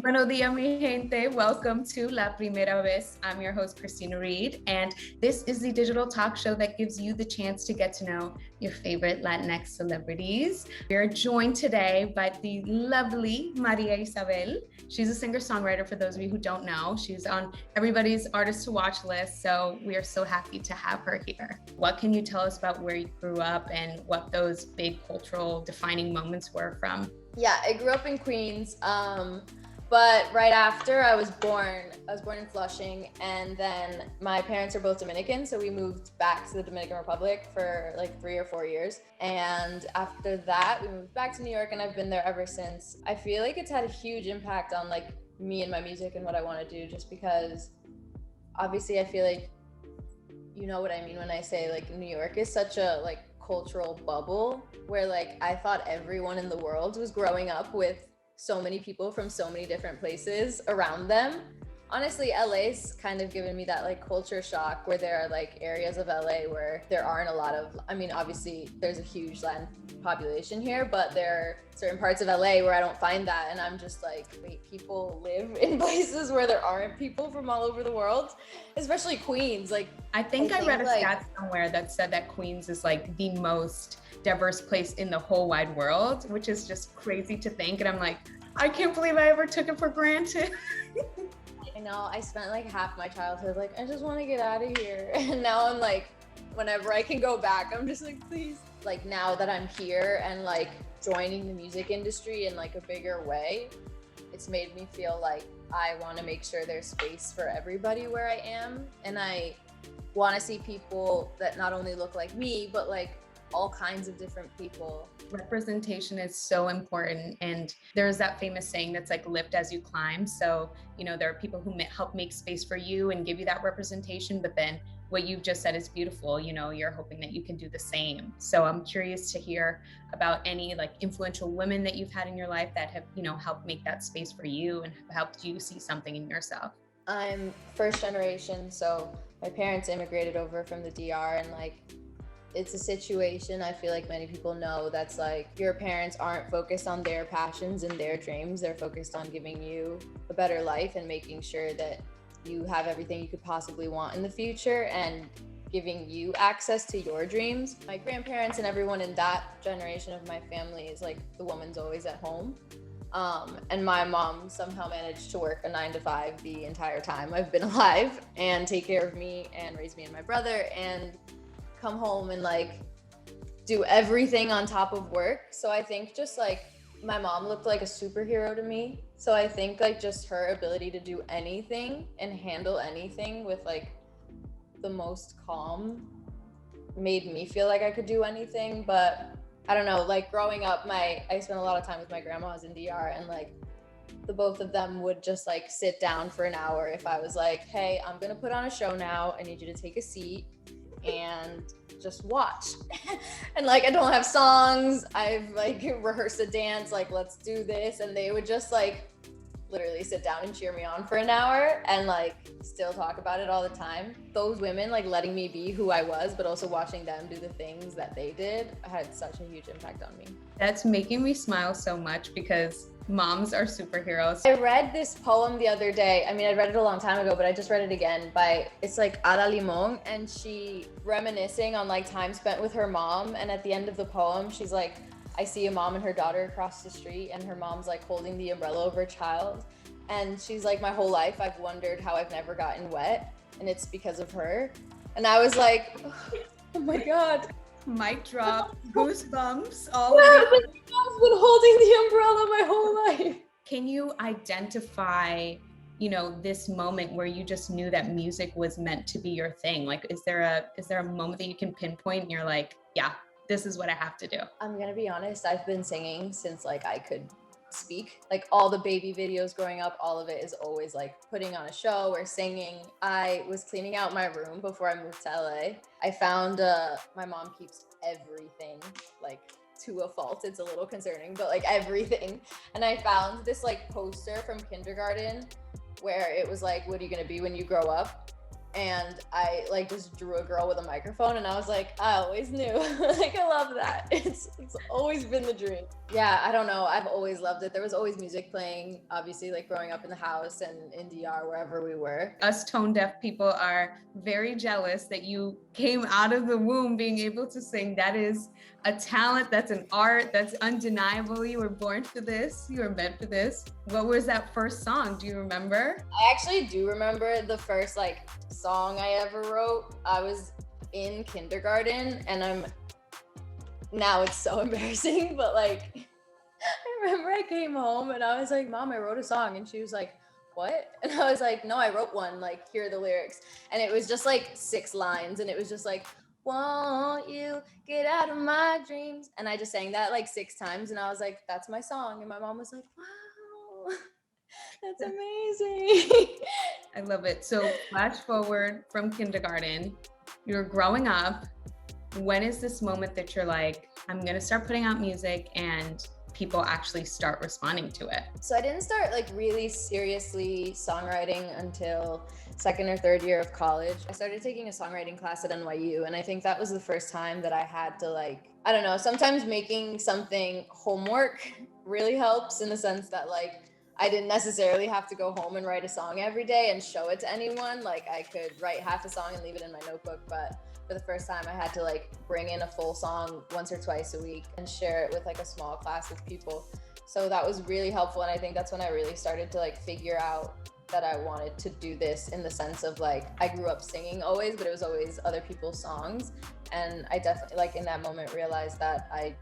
Buenos días, mi gente. Welcome to La Primera Vez. I'm your host, Christina Reid, and this is the digital talk show that gives you the chance to get to know your favorite Latinx celebrities. We are joined today by the lovely María Isabel. She's a singer-songwriter, for those of you who don't know. She's on everybody's artist to watch list, so we are so happy to have her here. What can you tell us about where you grew up and what those big cultural defining moments were from? Yeah, I grew up in Queens. But right after I was born in Flushing, and then my parents are both Dominican, so we moved back to the Dominican Republic for like 3 or 4 years. And after that, we moved back to New York, and I've been there ever since. I feel like it's had a huge impact on like me and my music and what I want to do, just because obviously I feel like, you know what I mean when I say like New York is such a like cultural bubble where like I thought everyone in the world was growing up with so many people from so many different places around them. Honestly, LA's kind of given me that like culture shock where there are like areas of LA where there aren't a lot of, I mean, obviously there's a huge Latin population here, but there are certain parts of LA where I don't find that. And I'm just like, wait, people live in places where there aren't people from all over the world, especially Queens. Like, I think I read a stat somewhere that said that Queens is like the most diverse place in the whole wide world, which is just crazy to think. And I'm like, I can't believe I ever took it for granted. I know, I spent like half my childhood like, I just want to get out of here. And now I'm like, whenever I can go back, I'm just like, please. Like now that I'm here and like joining the music industry in like a bigger way, it's made me feel like I want to make sure there's space for everybody where I am. And I want to see people that not only look like me, but like all kinds of different people. Representation is so important, and there's that famous saying that's like lift as you climb. So, you know, there are people who help make space for you and give you that representation, but then what you've just said is beautiful. You know, you're hoping that you can do the same. So I'm curious to hear about any like influential women that you've had in your life that have, you know, helped make that space for you and helped you see something in yourself. I'm first generation, so my parents immigrated over from the DR, and like it's a situation I feel like many people know that's like your parents aren't focused on their passions and their dreams. They're focused on giving you a better life and making sure that you have everything you could possibly want in the future and giving you access to your dreams. My grandparents and everyone in that generation of my family is like the woman's always at home. And my mom somehow managed to work a 9-to-5 the entire time I've been alive and take care of me and raise me and my brother and come home and like do everything on top of work. So I think just like my mom looked like a superhero to me. So I think like just her ability to do anything and handle anything with like the most calm made me feel like I could do anything. But I don't know, like growing up, I spent a lot of time with my grandmas in DR, and like the both of them would just like sit down for an hour if I was like, hey, I'm gonna put on a show now, I need you to take a seat and just watch. And like I don't have songs, I've like rehearsed a dance, like let's do this, and they would just like literally sit down and cheer me on for an hour and like still talk about it all the time. Those women like letting me be who I was, but also watching them do the things that they did had such a huge impact on me. That's making me smile so much because moms are superheroes. I read this poem the other day. I mean, I read it a long time ago, but I just read it again it's like Ada Limon, and she reminiscing on like time spent with her mom. And at the end of the poem, she's like, I see a mom and her daughter across the street, and her mom's like holding the umbrella over a child. And she's like, my whole life, I've wondered how I've never gotten wet, and it's because of her. And I was like, oh my God. Mic drop, goosebumps, all of it. I've been holding the umbrella my whole life. Can you identify, you know, this moment where you just knew that music was meant to be your thing? Like, is there a moment that you can pinpoint and you're like, yeah, this is what I have to do? I'm gonna be honest, I've been singing since like I could speak. Like all the baby videos growing up, all of it is always like putting on a show or singing. I was cleaning out my room before I moved to LA. I found my mom keeps everything like to a fault. It's a little concerning, but like everything. And I found this like poster from kindergarten where it was like, what are you gonna be when you grow up? and I like just drew a girl with a microphone, and I was like, I always knew. Like, I love that. It's always been the dream. Yeah, I don't know. I've always loved it. There was always music playing, obviously, like growing up in the house and in DR, wherever we were. Us tone deaf people are very jealous that you came out of the womb being able to sing. That is a talent, that's an art, that's undeniable. You were born for this, you were meant for this. What was that first song? Do you remember? I actually do remember the first like song I ever wrote. I was in kindergarten, and now it's so embarrassing, but like I remember I came home and I was like, Mom, I wrote a song. And she was like, what? And I was like, no, I wrote one, like, here are the lyrics. And it was just like 6 lines, and it was just like, won't you get out of my dreams? And I just sang that like 6 times, and I was like, that's my song. And my mom was like, wow, that's amazing. I love it. So flash forward from kindergarten, you're growing up. When is this moment that you're like, I'm gonna start putting out music and people actually start responding to it? So I didn't start like really seriously songwriting until 2nd or 3rd year of college. I started taking a songwriting class at NYU, and I think that was the first time that I had to like, I don't know, sometimes making something homework really helps, in the sense that like I didn't necessarily have to go home and write a song every day and show it to anyone. Like, I could write half a song and leave it in my notebook, but for the first time I had to like bring in a full song once or twice a week and share it with like a small class of people. So that was really helpful, and I think that's when I really started to like figure out that I wanted to do this, in the sense of like, I grew up singing always, but it was always other people's songs, and I definitely like in that moment realized that I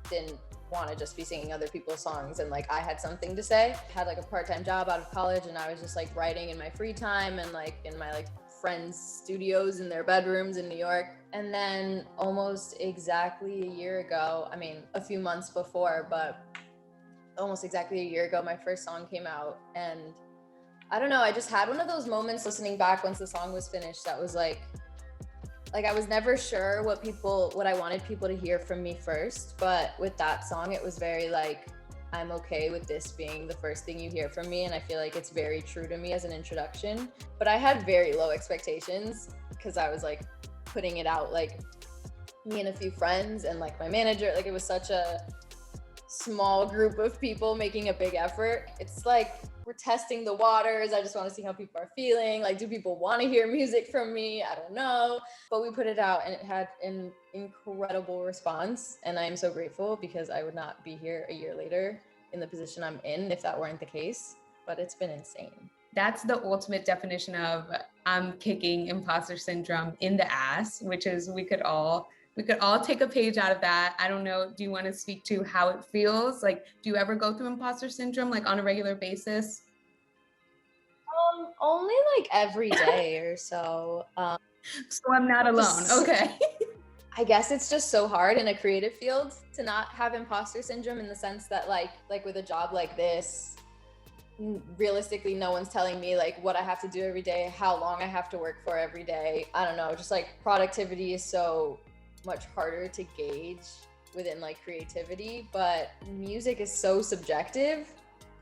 didn't want to just be singing other people's songs, and like I had something to say. I had like a part-time job out of college, and I was just like writing in my free time and like in my like friends' studios in their bedrooms in New York. And then almost exactly a year ago, I mean a few months before, but almost exactly a year ago, my first song came out, and I don't know, I just had one of those moments listening back once the song was finished that was like I was never sure what I wanted people to hear from me first, but with that song it was very like, I'm okay with this being the first thing you hear from me, and I feel like it's very true to me as an introduction. But I had very low expectations, because I was like putting it out like me and a few friends and like my manager, like it was such a small group of people making a big effort. It's like we're testing the waters. I just want to see how people are feeling. Like, do people want to hear music from me? I don't know. But we put it out, and it had an incredible response. And I am so grateful, because I would not be here a year later in the position I'm in if that weren't the case. But it's been insane. That's the ultimate definition of I'm kicking imposter syndrome in the ass, which is we could all take a page out of that. I don't know. Do you want to speak to how it feels? Like, do you ever go through imposter syndrome like on a regular basis? Only like every day or so. So I'm not alone. Okay. I guess it's just so hard in a creative field to not have imposter syndrome, in the sense that like with a job like this, realistically no one's telling me like what I have to do every day, how long I have to work for every day. I don't know, just like productivity is so much harder to gauge within like creativity, but music is so subjective.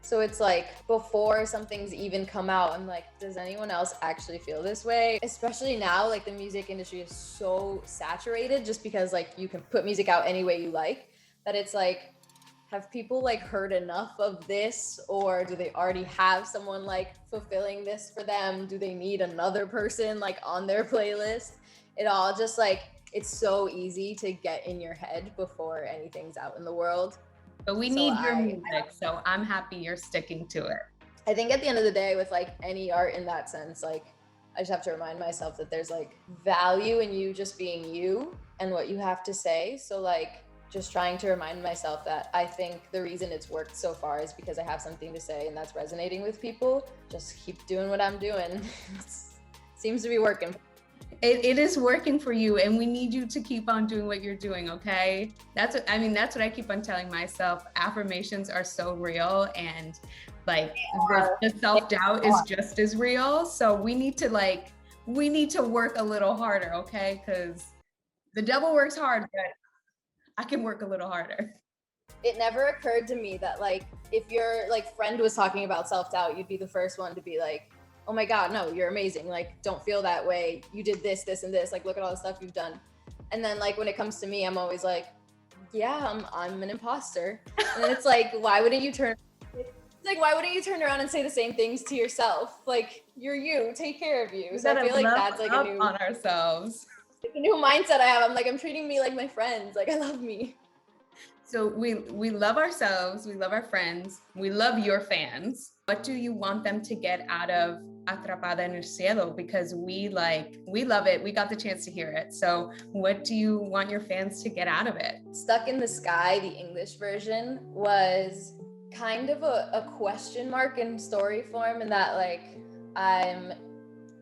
So it's like, before something's even come out, I'm like, does anyone else actually feel this way? Especially now, like the music industry is so saturated, just because like you can put music out any way you like, that it's like, have people like heard enough of this, or do they already have someone like fulfilling this for them? Do they need another person like on their playlist? It all just like, it's so easy to get in your head before anything's out in the world. But we need your music, so I'm happy you're sticking to it. I think at the end of the day, with like any art in that sense, like I just have to remind myself that there's like value in you just being you and what you have to say. So like just trying to remind myself that I think the reason it's worked so far is because I have something to say and that's resonating with people. Just keep doing what I'm doing. Seems to be working. It is working for you, and we need you to keep on doing what you're doing, okay? That's what I keep on telling myself. Affirmations are so real, and like the self-doubt is just as real. So we need to work a little harder, okay? Because the devil works hard, but I can work a little harder. It never occurred to me that like if your like friend was talking about self-doubt, you'd be the first one to be like, oh my God, no, you're amazing. Like, don't feel that way. You did this, this, and this. Like, look at all the stuff you've done. And then like, when it comes to me, I'm always like, yeah, I'm an imposter. And then it's like, why wouldn't you turn around and say the same things to yourself? Like, you're you, take care of you. So I feel like that's like on ourselves. Like a new mindset I have. I'm treating me like my friends. Like, I love me. So we love ourselves, we love our friends, we love your fans. What do you want them to get out of Atrapada en el Cielo? Because we love it. We got the chance to hear it. So what do you want your fans to get out of it? Stuck in the Sky, the English version, was kind of a question mark in story form, in that like, I'm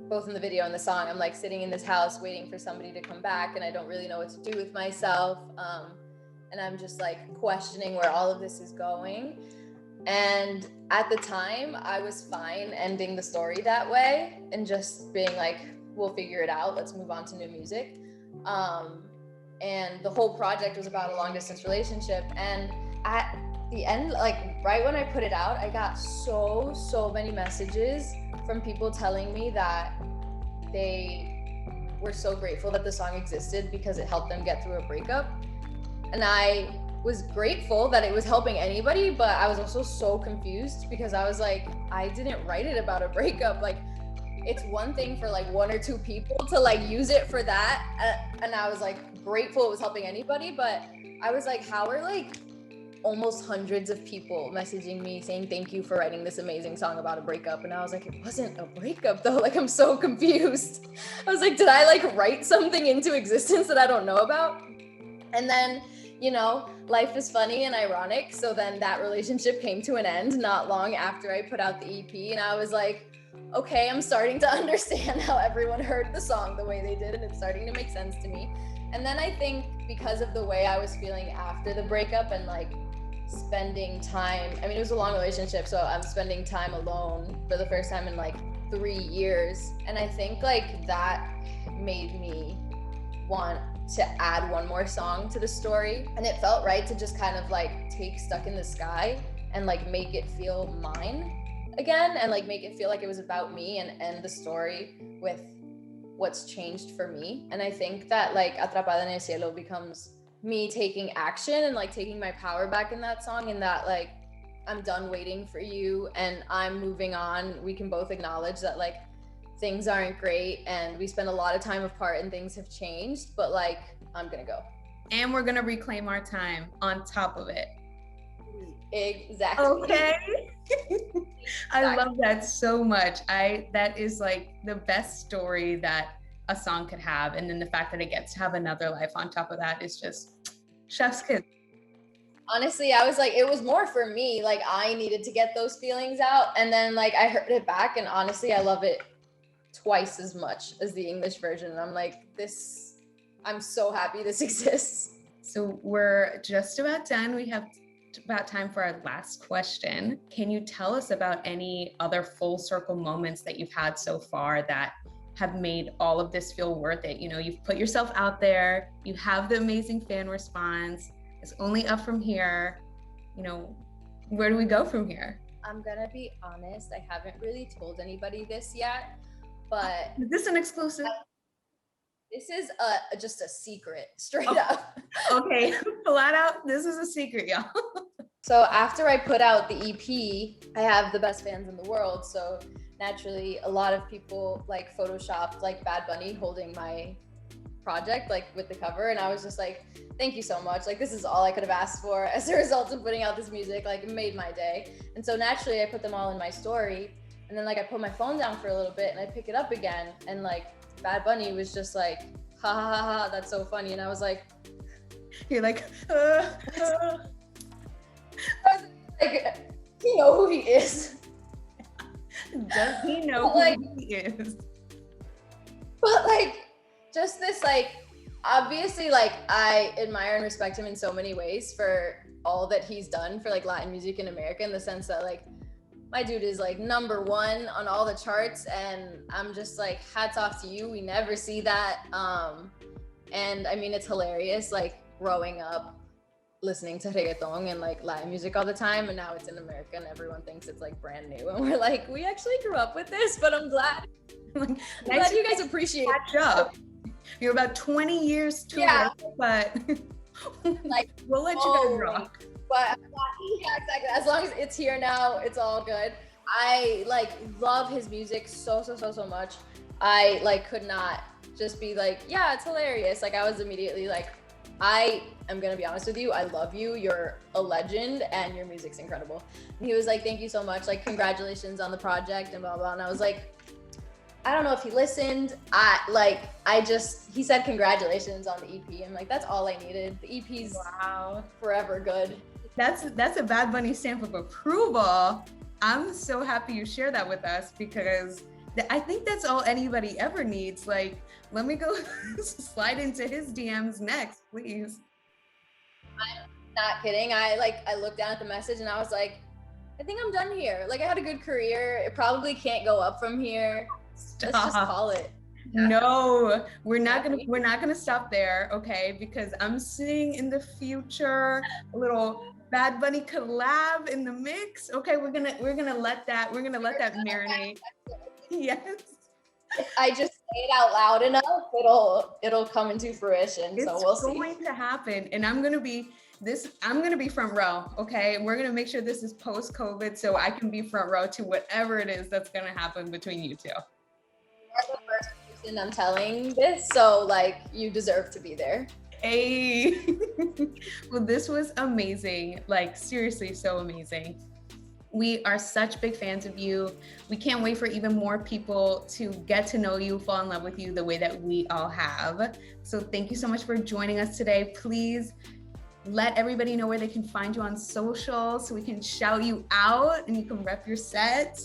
both in the video and the song, I'm like sitting in this house waiting for somebody to come back, and I don't really know what to do with myself. And I'm just like questioning where all of this is going. And at the time, I was fine ending the story that way and just being like, we'll figure it out. Let's move on to new music. And the whole project was about a long distance relationship. And at the end, like right when I put it out, I got so many messages from people telling me that they were so grateful that the song existed because it helped them get through a breakup. And I was grateful that it was helping anybody, but I was also so confused because I was like, I didn't write it about a breakup. Like, it's one thing for like one or two people to like use it for that. And I was like grateful it was helping anybody, but I was like, how are like almost hundreds of people messaging me saying thank you for writing this amazing song about a breakup? And I was like, it wasn't a breakup though. Like, I'm so confused. I was like, did I like write something into existence that I don't know about? And then, you know, life is funny and ironic. So then that relationship came to an end not long after I put out the EP. And I was like, okay, I'm starting to understand how everyone heard the song the way they did, and it's starting to make sense to me. And then I think because of the way I was feeling after the breakup and like spending time, I mean, it was a long relationship, so I'm spending time alone for the first time in like 3 years. And I think like that made me want to add one more song to the story. And it felt right to just kind of like take Stuck in the Sky and like make it feel mine again, and like make it feel like it was about me, and end the story with what's changed for me. And I think that like Atrapada en el Cielo becomes me taking action and like taking my power back in that song, and that like, I'm done waiting for you and I'm moving on. We can both acknowledge that like things aren't great and we spend a lot of time apart and things have changed, but like, I'm gonna go. And we're gonna reclaim our time on top of it. Exactly. Okay. I love that so much. That is like the best story that a song could have. And then the fact that it gets to have another life on top of that is just chef's kiss. Honestly, I was like, it was more for me. Like, I needed to get those feelings out. And then like, I heard it back, and honestly, I love it twice as much as the English version. And I'm like, I'm so happy this exists. So we're just about done. We have about time for our last question. Can you tell us about any other full circle moments that you've had so far that have made all of this feel worth it? You know, you've put yourself out there, you have the amazing fan response, it's only up from here. You know, where do we go from here? I'm gonna be honest, I haven't really told anybody this yet, but is this an exclusive? This is just a secret, straight up. Okay, flat out, this is a secret, y'all. So after I put out the EP, I have the best fans in the world. So naturally, a lot of people like photoshopped like Bad Bunny holding my project like with the cover. And I was just like, thank you so much. Like, this is all I could have asked for as a result of putting out this music. Like, it made my day. And so naturally, I put them all in my story. And then like, I put my phone down for a little bit and I pick it up again. And like, Bad Bunny was just like, ha ha ha ha, that's so funny. And I was like, you're like, I was like, you know who he is. Does he know who he is? But like, just this like, obviously like, I admire and respect him in so many ways for all that he's done for like Latin music in America, in the sense that like, my dude is like #1 on all the charts, and I'm just like, hats off to you. We never see that. And I mean, it's hilarious, like growing up listening to reggaeton and like Latin music all the time, and now it's in America and everyone thinks it's like brand new, and we're like, we actually grew up with this, but I'm glad glad you guys appreciate catch up. You're about 20 years too late, but like we'll let you guys rock. But yeah, exactly. As long as it's here now, it's all good. I like love his music so much. I like could not just be like, yeah, it's hilarious. Like I was immediately like, I am gonna be honest with you, I love you. You're a legend and your music's incredible. And he was like, thank you so much. Like congratulations on the project and blah blah. And I was like, I don't know if he listened. He said congratulations on the EP. I'm like, that's all I needed. The EP's forever good. That's a Bad Bunny stamp of approval. I'm so happy you share that with us because I think that's all anybody ever needs. Like, let me go slide into his DMs next, please. I'm not kidding. I looked down at the message and I was like, I think I'm done here. Like I had a good career. It probably can't go up from here. Stop. Let's just call it. No, we're not gonna stop there, okay? Because I'm seeing in the future a little Bad Bunny collab in the mix. Okay, we're gonna let that marinate. Yes. If I just say it out loud enough, it'll come into fruition. So we'll see. It's going to happen, and I'm gonna be front row. Okay, we're gonna make sure this is post-COVID, so I can be front row to whatever it is that's gonna happen between you two. You're the first person I'm telling this, so like you deserve to be there. Hey, well, this was amazing. Like seriously, so amazing. We are such big fans of you. We can't wait for even more people to get to know you, fall in love with you the way that we all have. So thank you so much for joining us today. Please let everybody know where they can find you on social so we can shout you out and you can rep your set.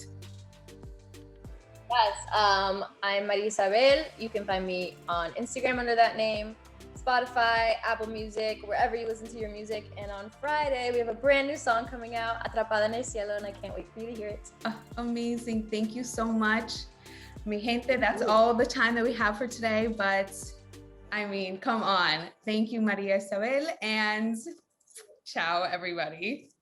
Yes, I'm María Isabel. You can find me on Instagram under that name, Spotify, Apple Music, wherever you listen to your music. And on Friday, we have a brand new song coming out, Atrapada, Cielo, and I can't wait for you to hear it. Amazing. Thank you so much. Mi gente, that's all the time that we have for today, but I mean, come on. Thank you, María Isabel, and ciao, everybody.